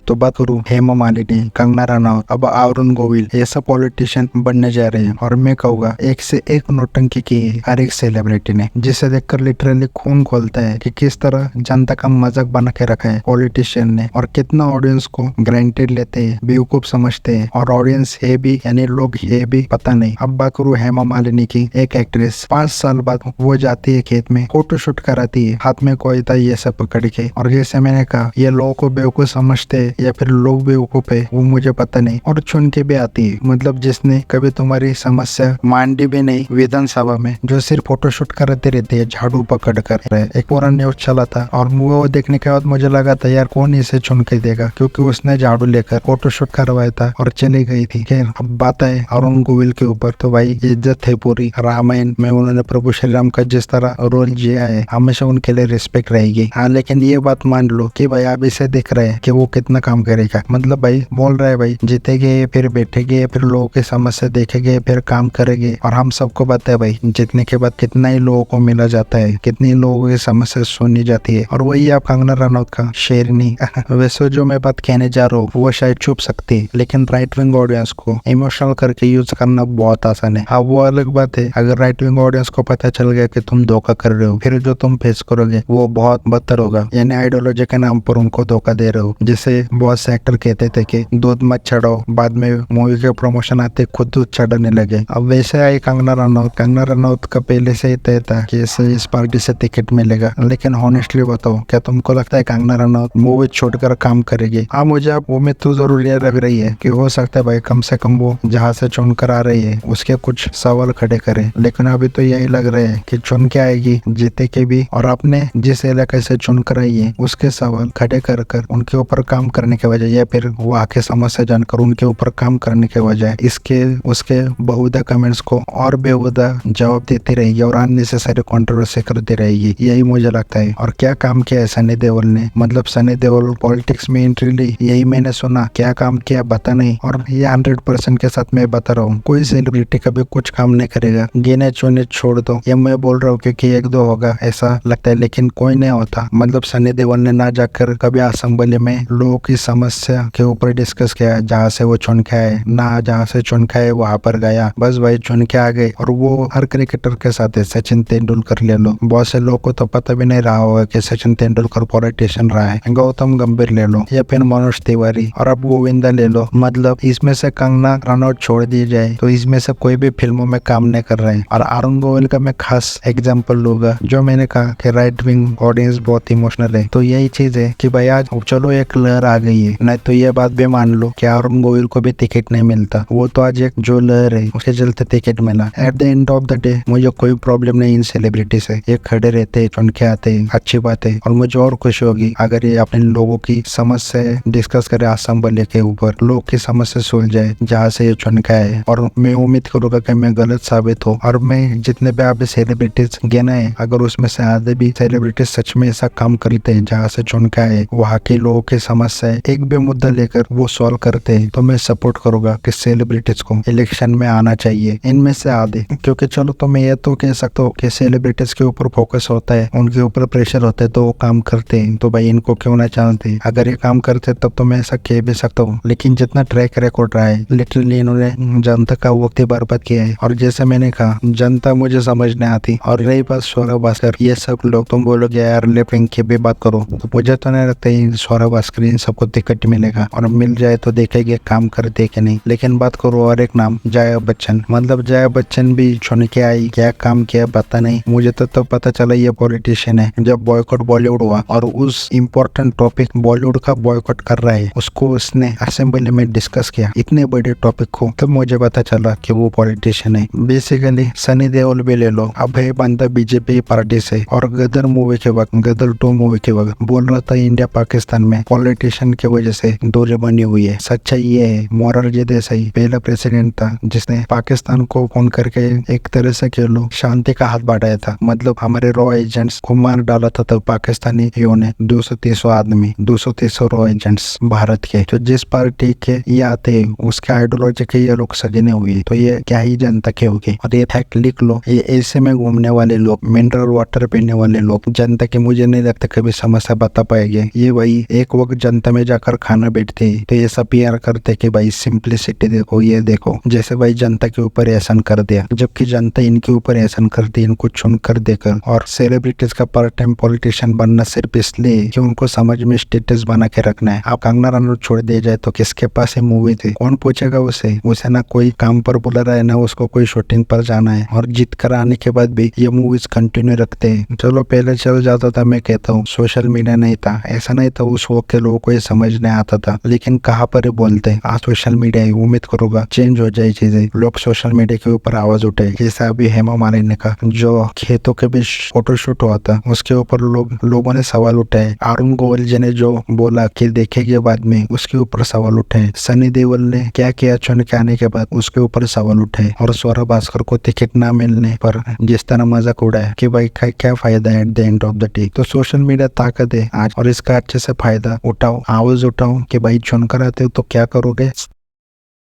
तो बात करूँ हेमा मालिनी, कंगना रनौत, अब अरुण गोविल, ये सब पॉलिटिशियन बनने जा रहे हैं। और मैं कहूँगा एक से एक नौटंकी की है हर एक सेलिब्रिटी ने, जिसे देखकर लिटरली खून खोलता है कि किस तरह जनता का मजाक बना के रखा है पॉलिटिशियन ने, और कितना ऑडियंस को ग्रांटेड लेते हैं, बेवकूफ समझते हैं, और ऑडियंस है भी यानी लोग है भी पता नहीं। अब बात करूँ हेमा मालिनी की, एक एक्ट्रेस 5 साल बाद वो जाती है खेत में, फोटोशूट कराती है, हाथ में कोई था ये सब पकड़ के। और जैसे मैंने कहा ये लोगों को बेवकूफ समझते हैं या फिर लोग बेवकूफ है वो मुझे पता नहीं, और चुन के भी आती है। मतलब जिसने कभी तुम्हारी समस्या मांडी भी नहीं विधानसभा में, जो सिर्फ फोटोशूट कराते रहते है झाड़ू पकड़ कर। एक पूरा न्यूज चला था और वो देखने के बाद मुझे लगा था यार कौन इसे चुन के देगा, क्योंकि उसने झाड़ू लेकर फोटोशूट करवाया था और चली गई थी। खैर अब बात है अरुण गोविल के ऊपर, तो भाई इज्जत है पूरी। रामायण में उन्होंने प्रभु श्री राम का जिस तरह रोल जिया है हमेशा उनके लिए रिस्पेक्ट रहेगी। हाँ लेकिन ये बात मान लो कि भाई आप इसे देख रहे हैं कि वो कितना काम करेगा। मतलब भाई बोल रहा है भाई जीतेंगे फिर बैठेंगे फिर लोगों की समस्या देखेंगे फिर काम करेंगे, और हम सबको पता है भाई जीतने के बाद कितना ही लोगों को मिला जाता है, कितनी लोगों की समस्या सुनी जाती है। और वही आप कंगना रनौत का शेरनी वैसे जो मैं बात कहने जा रहा हूँ वो शायद छुप सकती है, लेकिन राइट विंग ऑडियंस को इमोशनल करके यूज करना बहुत आसान है। हाँ वो अलग बात है अगर राइट विंग ऑडियंस को पता चल गया कि तुम धोखा कर रहे हो, फिर जो तुम फेस करोगे वो बहुत बदतर होगा। यानी आइडियोलॉजी के नाम पर उनको धोखा दे रहे हो। जैसे बहुत से एक्टर कहते थे कि दूध मत चढ़ाओ, बाद में मूवी के प्रमोशन आते खुद दूध चढ़ाने लगे। अब वैसे आई कंगना रनौत। कंगना रनौत का पहले से ही तय था कि इस पार्टी से टिकट मिलेगा, लेकिन ऑनेस्टली बताओ क्या तुमको लगता है कंगना रनौत मूवी छोड़कर काम करेगी? हाँ मुझे अब उम्मीद तो जरूर ये लग रही है कि हो सकता है भाई कम से कम वो जहाँ से चुनकर आ रही है उसके कुछ सवाल खड़े करे, लेकिन अभी तो यही लग रहा है कि चुन के आएगी जीते के भी, और अपने जिस इलाके से चुन कर आई है उसके सवाल खड़े कर कर उनके ऊपर काम करने के बजाय या फिर वो आके समस्या जानकर उनके ऊपर काम करने के बजाय इसके उसके बहुधा कमेंट्स को और बेहुदा जवाब देती रहेगी और अननेसेसरी कंट्रोवर्सी करती रहेगी, यही मुझे लगता है। और क्या काम किया है सनी देओल ने, मतलब सनी देओल पॉलिटिक्स में एंट्री ली, यही मैंने सुना, क्या काम किया बता नहीं। और ये 100% के साथ मैं बता रहा हूँ कोई सेलिब्रिटी कभी कुछ काम नहीं करेगा, गिने चुने छोड़ दो, ये मैं बोल रहा हूँ क्योंकि एक दो होगा ऐसा लगता है लेकिन कोई नहीं होता। मतलब सनी देओल ने ना जाकर कभी असेंबली में लोगों की समस्या के ऊपर डिस्कस किया जहाँ से वो चुन के आए, ना जहाँ से चुन के आए वहां पर गया, बस भाई चुन के आ गए। और वो हर क्रिकेटर के साथ है, सचिन तेंदुलकर ले लो, बहुत से लोगों को तो पता भी नहीं रहा होगा कि सचिन तेंदुलकर पॉलिटिशियन रहा है, गौतम गंभीर ले लो या फिर मनोज तिवारी और अब गोविंदा ले लो। मतलब इसमें से कंगना रनौत छोड़ दी जाए तो इसमें से कोई भी फिल्मों में काम नहीं कर रहे हैं। और अरुण गोविल का मैं खास एग्जाम्पल लूंगा, जो मैंने कहा कि राइट विंग ऑडियंस बहुत इमोशनल है, तो यही चीज है कि भाई आज चलो एक लहर आ गई है, नहीं तो ये बात भी मान लो कि अरुण गोविल को भी टिकट नहीं मिलता, वो तो आज एक जो लहर है उसके चलते टिकट मिला। At the end of the day मुझे कोई प्रॉब्लम नहीं इन सेलिब्रिटी से, ये खड़े रहते चुन के आते, अच्छी बात है। और मुझे और खुशी होगी अगर ये अपने लोगों की समस्या डिस्कस करे असेंबली के ऊपर, लोग की समस्या सुलझ जाए जहाँ से ये चुन के आए। और मैं उम्मीद करूंगा कि मैं गलत साबित हो, और मैं जितने भी आप सेलिब्रिटीज गिना है अगर उसमें से आधे भी सेलिब्रिटीज सच में ऐसा काम करते हैं जहाँ से चुन के आए, वहाँ के लोगों की समस्या एक भी मुद्दा लेकर वो सॉल्व करते हैं, तो मैं सपोर्ट करूंगा कि सेलिब्रिटीज को इलेक्शन में आना चाहिए इनमें से आधे। क्योंकि चलो तो मैं ये तो कह सकता हूँ कि सेलिब्रिटीज के ऊपर फोकस होता है, उनके ऊपर प्रेशर होता है तो वो काम करते हैं, तो भाई इनको क्यों ना चाहते, अगर ये काम करते तब तो मैं ऐसा कह भी सकता हूँ। लेकिन जितना ट्रैक रिकॉर्ड रहा है लिटरली इन्होंने जनता का वक्त ही बर्बाद किया है। और जैसे मैंने कहा जनता मुझे समझ नहीं आती। और रही बात सौरभ भास्कर, ये सब लोग तुम बोलोगे यार लिपिंग की भी बात करो, तो मुझे तो नहीं लगता सौरभ भास्कर इन सबको टिकट मिलेगा, और मिल जाए तो देखेंगे काम करते कि नहीं। लेकिन बात करो और एक नाम जया बच्चन, मतलब जया बच्चन भी चुन के आई, क्या काम किया पता नहीं। मुझे तो पता चला ये पॉलिटिशियन है। जब बॉयकॉट बॉलीवुड हुआ और उस इम्पोर्टेंट टॉपिक बॉलीवुड का बॉयकॉट कर रहा है उसको उसने असेंबली में डिस्कस किया, इतने बड़े टॉपिक को, तब मुझे पता चला कि वो पॉलिटिशियन है। बेसिकली सनी देओल भी ले लो, अब है बंदा बीजेपी पार्टी से, और गदर मूवी के वक्त, गदर 2 मूवी के वक्त बोल रहा था इंडिया पाकिस्तान में पॉलिटिशियन की वजह से दूरी बनी हुई है। सच्चाई ये है मोरारजी देसाई पहला प्रेसिडेंट था जिसने पाकिस्तान को फोन करके एक तरह से कह लो शांति का हाथ बढ़ाया था। मतलब हमारे रॉ एजेंट्स को मार डाला था तब पाकिस्तानी ने 200-300 आदमी, 200-300 रॉ एजेंट्स भारत के, तो जिस पार्टी के ये आते हैं उसके आइडियोलॉजी के ये लोग सजने हुए, तो ये क्या ही जनता के होगी। और ये फैक्ट लिख लो, ये ऐसे में घूमने वाले लोग, मिनरल वाटर पीने वाले लोग जनता के मुझे नहीं लगता कभी समस्या बता पाएंगे। ये वही एक वक्त जनता में जाकर खाना बैठते तो ये सब PR करते कि भाई सिंप्लिसिटी देखो, ये देखो जैसे भाई जनता के ऊपर एहसान कर दिया, जबकि जनता इनके ऊपर एहसान करती, इनको चुनकर देकर। और सेलिब्रिटीज का पार्ट टाइम पॉलिटिशियन बनना सिर्फ इसलिए कि उनको समझ में स्टेटस बना के रखना है। आप कंगना रनौत छोड़ दिया जाए तो किसके पास ये मूवी थी, कौन पूछेगा उसे ना कोई काम पर बुला रहा है, ना उसको कोई शूटिंग पर जाना है। और जीत कर आने के बाद भी ये मूवीज कंटिन्यू रखते हैं। चलो पहले चल जाता था, मैं कहता हूँ सोशल मीडिया नहीं था, ऐसा नहीं था उस वक्त के लोगों को ये समझ नहीं आता था, लेकिन कहाँ पर बोलते आज सोशल मीडिया है, उम्मीद करूंगा चेंज हो जाए चीजें, लोग सोशल मीडिया के ऊपर आवाज उठाए। जैसा अभी हेमा मालिनी का जो खेतों के बीच फोटोशूट हुआ था, उसके ऊपर लोगों ने सवाल उठाए। अरुण गोविल जी ने जो बोला कि देखेंगे बाद में, उसके ऊपर सवाल उठाए। सनी देओल ने क्या किया चुन के आने के बाद, उसके ऊपर सवाल उठाए। और सौरभ भास्कर को टिकट ना मिलने पर जिस तरह मजाक उड़ाया कि भाई क्या फायदा है at the end of the day. तो सोशल मीडिया ताकत है आज, और इसका अच्छे से फायदा उठाओ, आवाज उठाओ कि भाई चुनकर आते हो तो क्या करोगे,